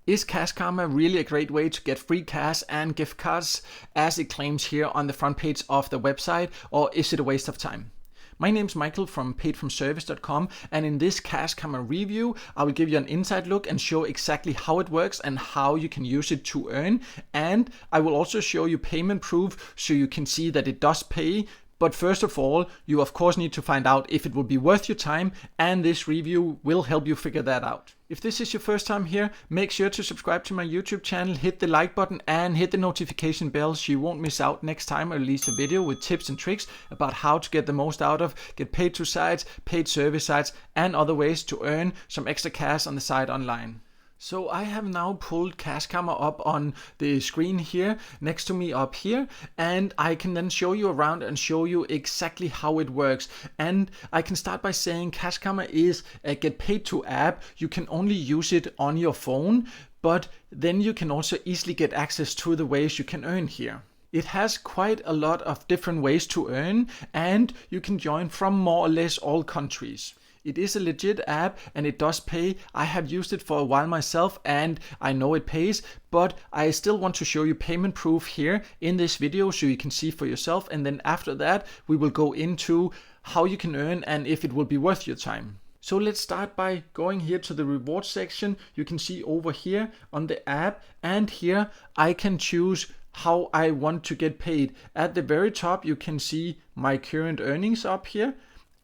Is CashKarma really a great way to get free cash and gift cards as it claims here on the front page of the website, or is it a waste of time? My name is Michael from paidfromservice.com, and in this CashKarma review, I will give you an inside look and show exactly how it works and how you can use it to earn. And I will also show you payment proof so you can see that it does pay. But first of all, you of course need to find out if it will be worth your time, and this review will help you figure that out. If this is your first time here, make sure to subscribe to my YouTube channel, hit the like button and hit the notification bell so you won't miss out next time I release a video with tips and tricks about how to get the most out of get paid to sites, paid service sites, and other ways to earn some extra cash on the site online. So I have now pulled CashKarma up on the screen here next to me up here, and I can then show you around and show you exactly how it works. And I can start by saying CashKarma is a get paid to app. You can only use it on your phone, but then you can also easily get access to the ways you can earn here. It has quite a lot of different ways to earn, and you can join from more or less all countries. It is a legit app and it does pay. I have used it for a while myself and I know it pays, but I still want to show you payment proof here in this video so you can see for yourself, and then after that we will go into how you can earn and if it will be worth your time. So let's start by going here to the reward section. You can see over here on the app, and here I can choose how I want to get paid. At the very top you can see my current earnings up here,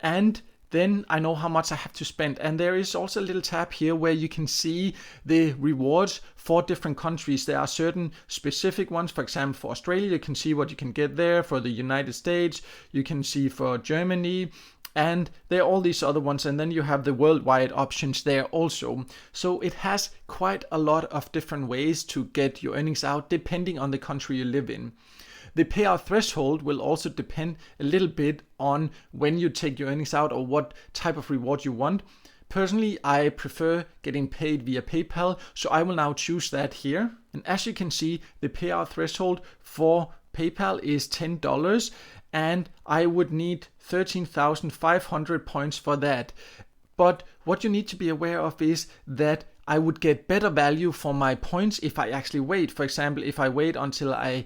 and then I know how much I have to spend. And there is also a little tab here where you can see the rewards for different countries. There are certain specific ones. For example, for Australia, you can see what you can get there. For the United States, you can see for Germany. And there are all these other ones. And then you have the worldwide options there also. So it has quite a lot of different ways to get your earnings out depending on the country you live in. The payout threshold will also depend a little bit on when you take your earnings out or what type of reward you want. Personally, I prefer getting paid via PayPal, so I will now choose that here. And as you can see, the payout threshold for PayPal is $10, and I would need 13,500 points for that. But what you need to be aware of is that I would get better value for my points if I actually wait. For example, if I wait until I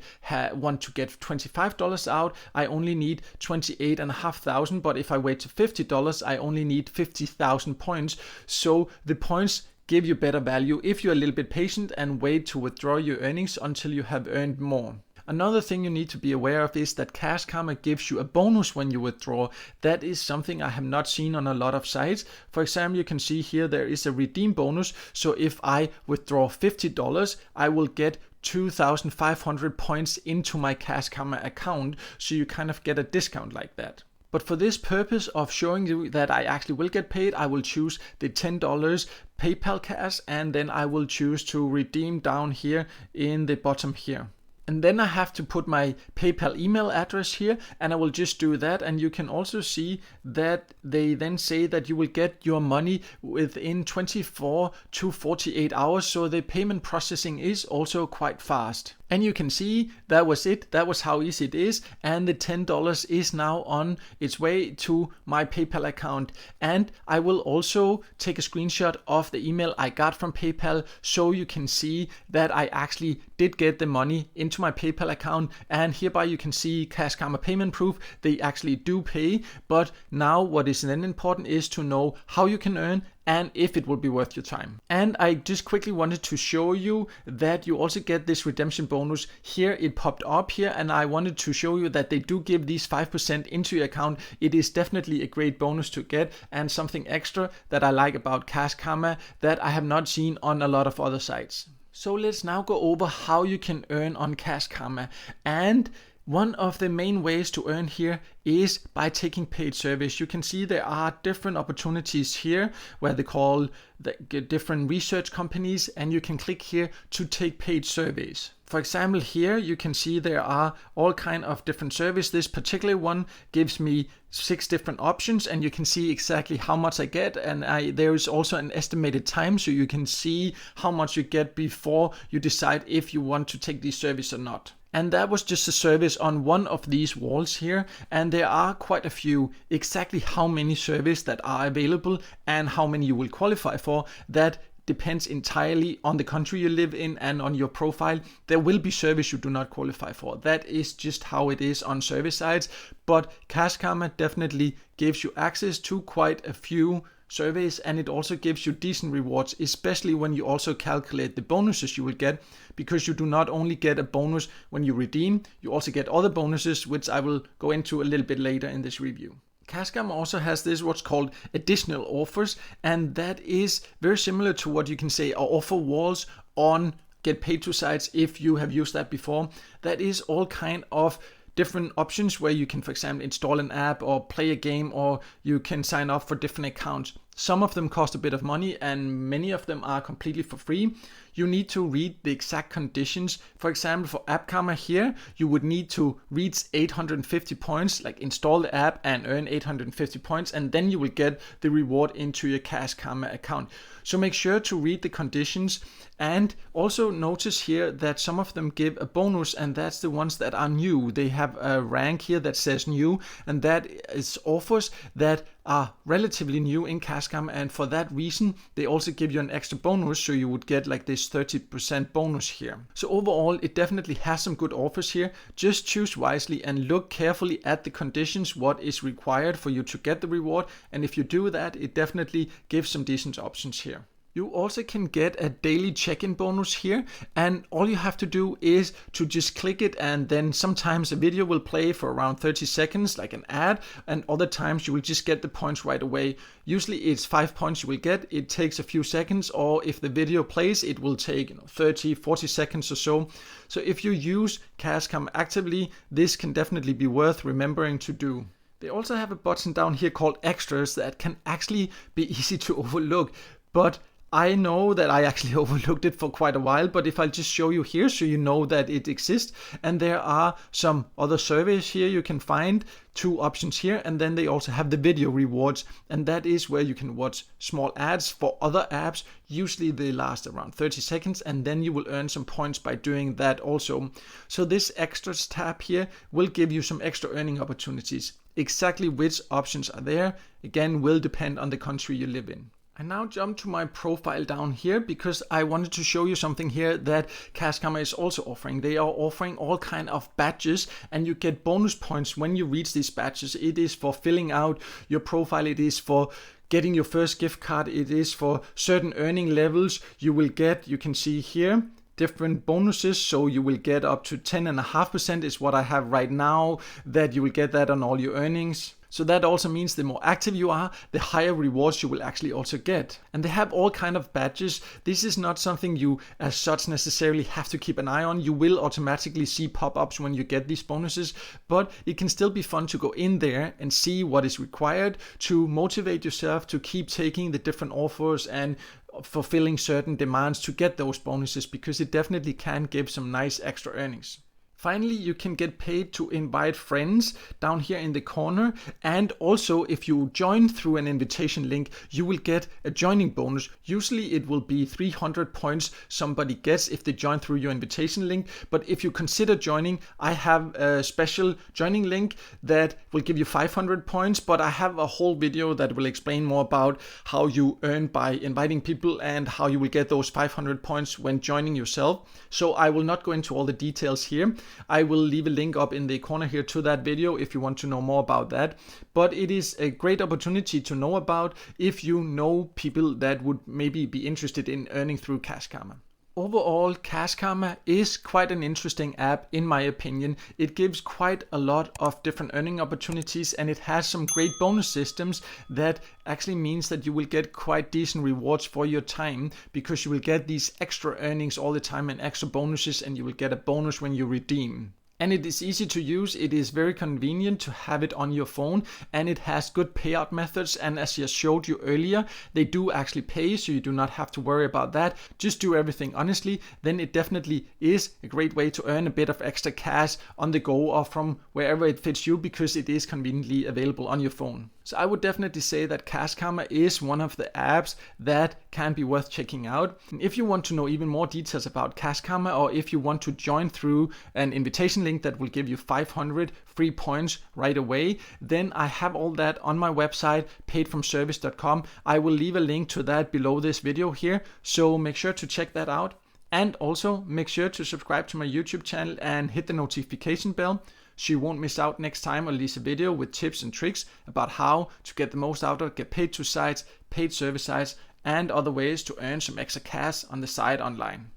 want to get $25 out, I only need 28,500. But if I wait to $50, I only need 50,000 points. So the points give you better value if you're a little bit patient and wait to withdraw your earnings until you have earned more. Another thing you need to be aware of is that CashKarma gives you a bonus when you withdraw. That is something I have not seen on a lot of sites. For example, you can see here there is a redeem bonus. So if I withdraw $50, I will get 2,500 points into my CashKarma account. So you kind of get a discount like that. But for this purpose of showing you that I actually will get paid, I will choose the $10 PayPal cash, and then I will choose to redeem down here in the bottom here. And then I have to put my PayPal email address here, and I will just do that. And you can also see that they then say that you will get your money within 24 to 48 hours. So the payment processing is also quite fast. And you can see that was it. That was how easy it is. And the $10 is now on its way to my PayPal account. And I will also take a screenshot of the email I got from PayPal so you can see that I actually did get the money into my PayPal account. And hereby you can see CashKarma payment proof. They actually do pay. But now what is then important is to know how you can earn and if it will be worth your time. And I just quickly wanted to show you that you also get this redemption bonus. Here it popped up here, and I wanted to show you that they do give these 5% into your account. It is definitely a great bonus to get, and something extra that I like about CashKarma that I have not seen on a lot of other sites. So let's now go over how you can earn on CashKarma. And one of the main ways to earn here is by taking paid service. You can see there are different opportunities here where they call the different research companies, and you can click here to take paid surveys. For example, here you can see there are all kind of different surveys. This particular one gives me 6 different options, and you can see exactly how much I get, and there is also an estimated time, so you can see how much you get before you decide if you want to take these surveys or not. And that was just a service on one of these walls here, and there are quite a few. Exactly how many surveys that are available and how many you will qualify for, that depends entirely on the country you live in and on your profile. There will be service you do not qualify for. That is just how it is on service sites, but CashKarma definitely gives you access to quite a few surveys, and it also gives you decent rewards, especially when you also calculate the bonuses you will get, because you do not only get a bonus when you redeem, you also get other bonuses, which I will go into a little bit later in this review. CashKarma also has this what's called additional offers, and that is very similar to what you can say are offer walls on get paid to sites if you have used that before. That is all kind of different options where you can, for example, install an app or play a game, or you can sign up for different accounts. Some of them cost a bit of money and many of them are completely for free. You need to read the exact conditions. For example, for AppKarma here, you would need to reach 850 points, like install the app and earn 850 points, and then you will get the reward into your CashKarma account. So make sure to read the conditions, and also notice here that some of them give a bonus, and that's the ones that are new. They have a rank here that says new, and that is offers that are relatively new in CashKarma, and for that reason they also give you an extra bonus, so you would get like this 30% bonus here. So overall it definitely has some good offers here. Just choose wisely and look carefully at the conditions, what is required for you to get the reward, and if you do that, it definitely gives some decent options here. You also can get a daily check-in bonus here, and all you have to do is to just click it, and then sometimes a video will play for around 30 seconds like an ad, and other times you will just get the points right away. Usually it's 5 points you will get. It takes a few seconds, or if the video plays it will take 30-40 seconds or so. So if you use CashKarma actively, this can definitely be worth remembering to do. They also have a button down here called extras that can actually be easy to overlook, but I know that I actually overlooked it for quite a while, but if I'll just show you here so you know that it exists, and there are some other surveys here you can find, 2 options here, and then they also have the video rewards, and that is where you can watch small ads for other apps. Usually they last around 30 seconds, and then you will earn some points by doing that also. So this extras tab here will give you some extra earning opportunities. Exactly which options are there, again, will depend on the country you live in. I now jump to my profile down here because I wanted to show you something here that CashKarma is also offering. They are offering all kind of badges, and you get bonus points when you reach these badges. It is for filling out your profile, it is for getting your first gift card, it is for certain earning levels. You will get, you can see here, different bonuses, so you will get up to 10.5% is what I have right now, that you will get that on all your earnings. So that also means the more active you are, the higher rewards you will actually also get. And they have all kind of badges. This is not something you as such necessarily have to keep an eye on. You will automatically see pop-ups when you get these bonuses, but it can still be fun to go in there and see what is required to motivate yourself to keep taking the different offers and fulfilling certain demands to get those bonuses, because it definitely can give some nice extra earnings. Finally, you can get paid to invite friends down here in the corner, and also if you join through an invitation link, you will get a joining bonus. Usually it will be 300 points somebody gets if they join through your invitation link, but if you consider joining, I have a special joining link that will give you 500 points, but I have a whole video that will explain more about how you earn by inviting people and how you will get those 500 points when joining yourself. So I will not go into all the details here. I will leave a link up in the corner here to that video if you want to know more about that. But it is a great opportunity to know about if you know people that would maybe be interested in earning through CashKarma. Overall, CashKarma is quite an interesting app in my opinion. It gives quite a lot of different earning opportunities, and it has some great bonus systems that actually means that you will get quite decent rewards for your time, because you will get these extra earnings all the time and extra bonuses, and you will get a bonus when you redeem. And it is easy to use, it is very convenient to have it on your phone, and it has good payout methods, and as I showed you earlier, they do actually pay, so you do not have to worry about that. Just do everything honestly, then it definitely is a great way to earn a bit of extra cash on the go or from wherever it fits you, because it is conveniently available on your phone. So I would definitely say that CashKarma is one of the apps that can be worth checking out. And if you want to know even more details about CashKarma, or if you want to join through an invitation link that will give you 500 free points right away, then I have all that on my website, paidfromservice.com. I will leave a link to that below this video here, so make sure to check that out. And also make sure to subscribe to my YouTube channel and hit the notification bell so you won't miss out next time I release a video with tips and tricks about how to get the most out of get paid to sites, paid service sites, and other ways to earn some extra cash on the side online.